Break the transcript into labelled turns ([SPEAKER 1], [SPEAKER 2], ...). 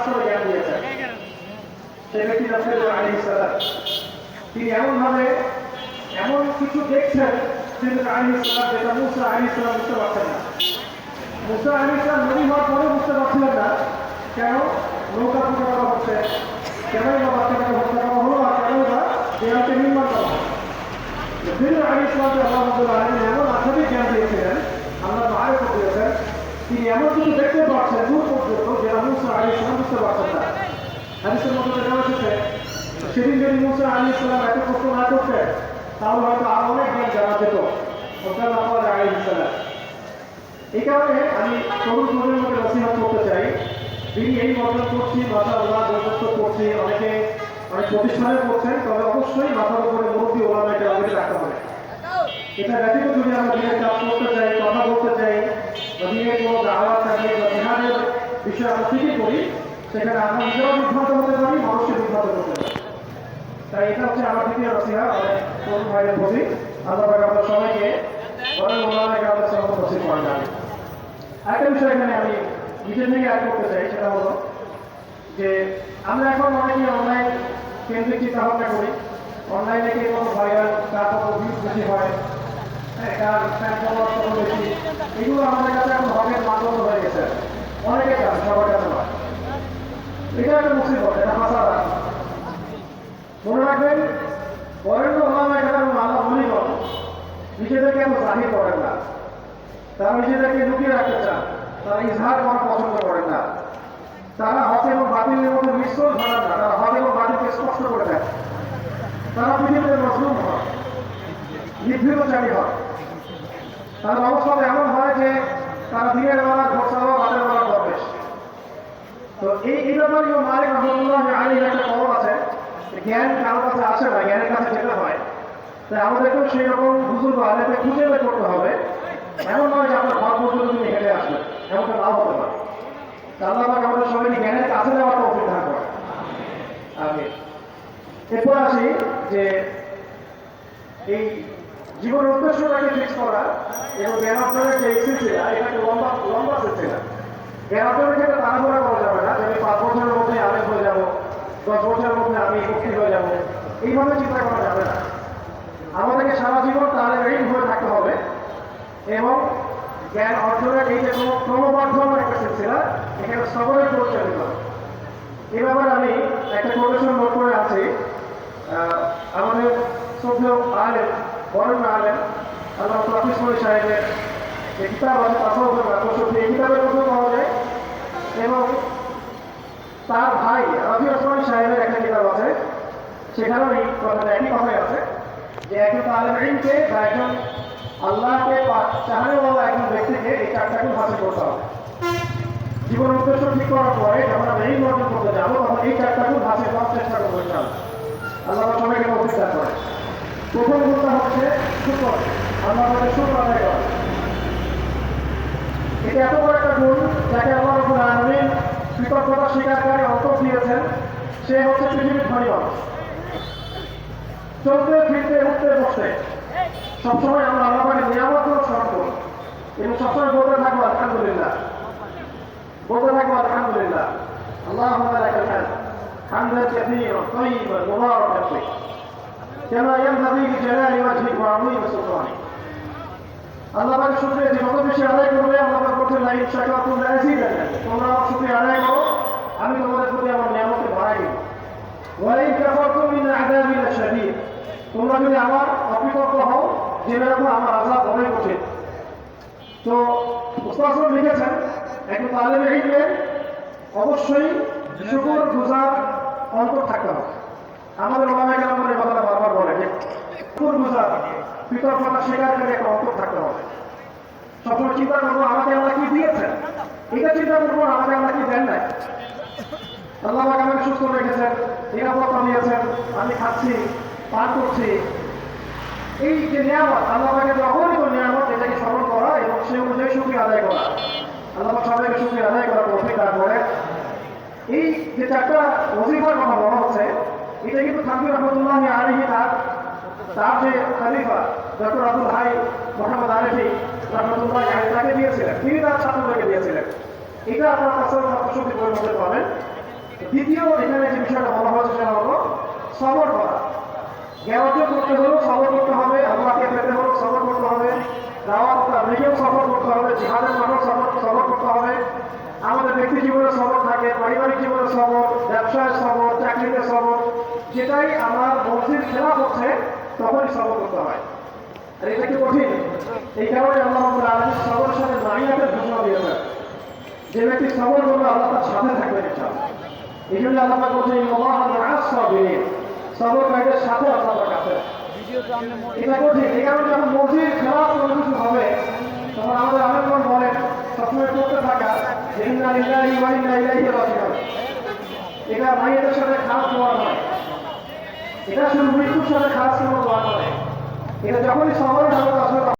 [SPEAKER 1] করে জ্ঞান দিয়েছেন। সেই ব্যক্তি রাসূল আলাইহিস সালাম তিনি এমনভাবে এমন কিছু দেখছেন রাসূল আলাইহিস সালাম যেটা মুসা আলাইহিস সালাম বুঝতে পারছেন না। মুসা আলাইহিস সালাম নবী হওয়ার পরে বুঝতে পারছিলেন না কেন নৌকা ফুটো করা হচ্ছে, কেনই বা বাচ্চাটাকে হত্যা করা হলো, আর কেনই বা দেয়ালকে নির্মাণ করা হলো। রাসূল আলাইহিস সালামকে আল্লাহ রাব্বুল আলামিন এমন আধ্যাত্মিক জ্ঞান দিয়েছিলেন, আল্লাহ মারিফত দিয়েছেন, তিনি এমন কিছু দেখতে পাচ্ছেন দূর পর্যন্ত যেটা মুসা আলাইহিস সালাম বুঝতে পারছেন না। হাদিসের মধ্যে দেখা এসেছে সেদিন যদি মুসা আলাইহিস সালাম এত কষ্ট না করতেন তাহলে হয়তো আরো অনেক জ্ঞান জানা যেত আলাইহিস সালাম। এই কারণে আমি তরুণ প্রজন্মকে নসিহত করতে চাই, তিনি এই অর্জন করছি, মাশাআল্লাহ বৈশিষ্ট্য করছি, অনেকে অনেক প্রতিষ্ঠানে করছেন, তবে অবশ্যই মাথার উপরে মুরব্বী ওলামাকে আমাদের রাখতে হবে। এটা ব্যতীত যদি আমরা দিনের কাজ করতে চাই, কথা বলতে চাই, বা দিনের কোনো দাওয়াত থাকে বা জিহাদের বিষয়ে আমরা ফিকির করি, সেখানে আমরা নিজেরাও বিভ্রান্ত হতে পারি, মানুষকে বিভ্রান্ত করতে পারি। তাই এটা হচ্ছে আমার দ্বিতীয় নসিহত অনেক তরুণ ভাইদের প্রতি। আল্লাহ পাক আমাদের সবাইকে বড় ওলামাকে আমাদের সাথে নসিব করেন। আরেকটা বিষয় এখানে আমি নিজে থেকে অ্যাড করতে চাই, সেটা হলো যে আমরা এখন অনেকেই অনলাইন কেন্দ্রিক চিন্তা ভাবনা করি, অনলাইনে কে কত ভাইরাল, কার কত ভিউজ বেশি হয়, কার ফ্যান ফলোয়ার কত বেশি, এগুলো আমাদের কাছে এখন হকের মানদণ্ড হয়ে গেছে, অনেকের কাছে, সবার কাছে নয়। এটা একটা মুসিবত, এটা মাসালা। মনে রাখবেন বরেণ্য ওলামায়ে কেরাম আল্লাহ বলিগণ নিজেদেরকে এত জাহির করেন না, তারা নিজেদেরকে লুকিয়ে রাখতে চান, তারা ইজহার করা পছন্দ করেন না, তারা হক এবং বাতিলের মধ্যে মিশ্রণ ঘটান না, তারা হক এবং বাতিলকে স্পষ্ট করে দেন। তারা পৃথিবীতে মজলুম হয়, নিভৃতচারী হয়, তার অবস্থা এমন হয় যে তারা দিনের বেলা ঘোষণা রাতের বেলা দরবেশ। তো এই ব্যাপারে মালিক রহমতুল্লাহ আলাইহির একটা কওল আছে, জ্ঞান কারো কাছে আসে না, জ্ঞানের কাছে যেতে হয়। তাই আমাদেরকেও সেই রকম বুজুর্গ আলেমকে খুঁজে বের করতে হবে। এমন নয় যে আপনার ঘর পর্যন্ত তুমি হেঁটে আসবে, এমনটা নাও হতে পারে। আল্লাহ পাক আমাদের সবাইকে জ্ঞানের কাছে যাওয়ার তৌফিক দান করেন। আমিন। এরপর আসি যে এই জীবনের উদ্দেশ্যটাকে ফিক্স করা এবং জ্ঞান অর্জনের যে সিলসিলা, এটাকে লম্বা সিলসিলা। জ্ঞান অর্জনের ক্ষেত্রে তাড়াহুড়া করা যাবে না যে আমি 5 বছরের মধ্যে আলেম হয়ে যাবো, 10 বছরের মধ্যে আমি মুক্তি হয়ে যাবো, এইভাবে চিন্তা করা যাবে না। আমাদেরকে সারা জীবন তাহলে রেডি হয়ে থাকতে হবে এবং জ্ঞান অর্জনের এই যে ক্রমবর্ধমান একটা সিলসিলা, এখানে সকলের পরিচালিত হবে। এই ব্যাপারে আমি একটা কোটেশন নোট করে আছি। আমাদের শ্রদ্ধেয় আলেম, বরেণ্য আলেম আল্লাহ হাফিজ সাহেবের যে কিতাব আছে তাসাউফুল মাকসুদ, এই কিতাবের মধ্যে পাওয়া যায়, এবং তার ভাই রাফি ওসমান সাহেবের একটা কিতাব আছে, সেখানেও এই কথাটা একই কথাই আছে যে একজন আলেম ইলমকে বা একজন আল্লাহকে চাহানেওয়ালা একজন ব্যক্তিকে এই 4টা গুণ হাসিল করতে হবে। জীবনের উদ্দেশ্য ঠিক করার পরে যখন আমরা এই অর্জন করতে যাবো তখন এই 4টা গুণ হাসিল করার চেষ্টা করবো ইনশাআল্লাহ। আল্লাহ সবাইকে তৌফিক দান করেন। প্রথম গুণটা হচ্ছে শুকর, আল্লাহ আমাদের শুকর আদায় করা। এটা এত বড় একটা গুণ যাকে আল্লাহ রাব্বুল আলামিন কৃতজ্ঞতা স্বীকারকারী অন্তর দিয়েছেন, সে হচ্ছে পৃথিবীর ধনী মানুষ। চলতে ফিরতে উঠতে বসতে সবসময় আমরা আল্লাহ পাকের নিয়ামতগুলো স্মরণ করি এবং সবসময় বলতে থাকবো আলহামদুলিল্লাহ, বলতে থাকবো আলহামদুলিল্লাহ। আল্লাহুম্মা লাকাল হামদ হামদান কাসীরান তাইয়িবান মুবারাকান ফীহ কামা ইয়ানবাগী লিজালালি ওয়াজহিহি ওয়া আযীমি সুলতানিহি। আল্লাহ পাকের শুকরিয়া যে যত বেশি আদায় করবে, আল্লাহ পাক বলছেন লা ইন শাকারতুম লা আযীদান্নাকুম, তোমরা আমার শুকরিয়া আদায় করো, আমি তোমাদের প্রতি আমার নিয়ামতকে বাড়াই দেব। ওয়া ইন কাফারতুম ইন আযাবি লাশাদীদ, তোমরা যদি আমার অকৃতজ্ঞ হও জেনে রাখো আমার আযাব অনেক কঠিন। তো উস্তাদ লিখেছেন একজন তালেবে ইলমের অবশ্যই শুকর গুজার অন্তর থাকতে হবে। আমাদের ওলামায়ে কেরাম এই কথাটা বারবার বলে যে শুকর গুজার, কৃতজ্ঞতা স্বীকারকারী একটা অন্তর থাকতে হবে। সবসময় চিন্তা করবো আমাকে আল্লাহ কি দিয়েছেন, এটা চিন্তা করবো আমাকে আল্লাহ কি দেন নাই। আল্লাহ পাক আমাকে সুস্থ রেখেছেন, নিরাপত্তা দিয়েছেন, আমি খাচ্ছি, পান করছি, এই যে নিয়ামত আল্লাহ পাকের যে অগণিত নিয়ামত, এটাকে স্মরণ করা এবং সে অনুযায়ী শুকরিয়া আদায় করা। আল্লাহ পাক সবাইকে শুকরিয়া আদায় করার তৌফিক দান করেন। এই যে 4টা ওজিফার কথা বলা হচ্ছে, এটা কিন্তু থানভী রহমতুল্লাহ আলাইহি তার যে খলিফা ডক্টর আব্দুল হাই মোহাম্মদ আরিফি রহমতুল্লাহ আলাইহি তাকে দিয়েছিলেন, তিনি তার ছাত্রদেরকে দিয়েছিলেন। এটা আপনার কাছে সত্যি বইয়ের মধ্যে পাবেন। দ্বিতীয় এখানে যে বিষয়টা বলা হয়েছে সেটা হলো সবর করা। জ্ঞান অর্জন করতে হলেও সবর করতে হবে, আল্লাহকে পেতে হলেও সবর করতে হবে, দাওয়াত তাবলীগেও সবর করতে হবে, জিহাদের মাঠেও সবর করতে হবে। আমাদের ব্যক্তি জীবনে সবর থাকে, পারিবারিক জীবনে সবর, ব্যবসায় সবর, চাকরিতে সবর। যেটাই আমার মসজিদ খেলাফ হচ্ছে তখনই সবর করতে হয়। আর এটা কি কঠিন? এই কারণে আল্লাহ রাব্বুল আলামিন সবরের সাথে মাইয়াতের ঘোষণা দিয়েছেন। যে ব্যক্তি সবর করবে আল্লাহ তার সাথে থাকবে ইনশাআল্লাহ। এই জন্য আল্লাহ পাক বলছেন ইন্নাল্লাহা মা'আস সাবিরিন, সবরকারীদের সাথে আল্লাহ পাক আছেন। এটা কঠিন। এই কারণে যখন মসজিদ খেলাফ কোনো কিছু হবে তখন আমাদের আলেমগণ বলেন সবসময় করতে থাকা যে ইন্না লিল্লাহি ওয়া ইন্না ইলাইহি রাজিউন। এটা মাইয়াতের সাথে খারাপ দোয়া নয়, এটা শুধু মৃত্যুর সাথে খারাপ কোনো দোয়া নয়। এটা যখনই সবরের হালত আসবে